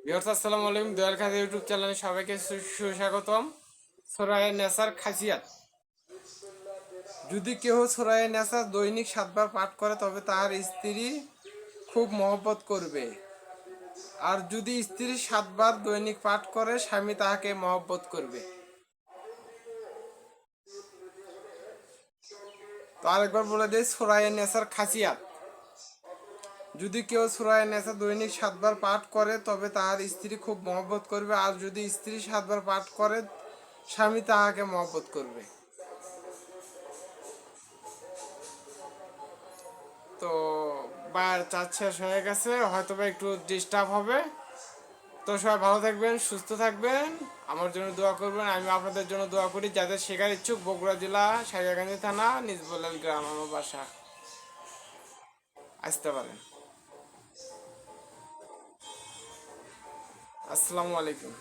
Viewers আসসালামু আলাইকুম, দয়াল খান YouTube চ্যানেলে সবাইকে সুস্বাগতম। সূরা নেসার খাসিয়াত। যদি কেউ সূরা নেসা দৈনিক 7 বার পাঠ করে তবে তার স্ত্রী খুব মহব্বত করবে। আর যদি স্ত্রী 7 বার দৈনিক পাঠ করে স্বামী তাহাকে মহব্বত করবে। তো আরেকবার বলে দেয় সূরা নেসার খাসিয়াত। যদি কেউ সূরা নেসা দৈনিক 7 বার পাঠ করে তবে তাহার স্ত্রী খুব মহব্বত করবে। আর যদি স্ত্রী 7 বার পাঠ করে স্বামী তাহাকে মহব্বত করবে। তো চার্জ শেষ হয়ে গেছে, হয়তো বা একটু ডিস্টার্ব হবে। তো সবাই ভালো থাকবেন, সুস্থ থাকবেন, আমার জন্য দোয়া করবেন, আমি আপনাদের জন্য দোয়া করি। যাদের শেখার ইচ্ছুক, বগুড়া জেলা সারিয়াকান্দি থানা নিজবলাল গ্রাম আমার বাসা, আসতে পারেন। আসসালামু আলাইকুম।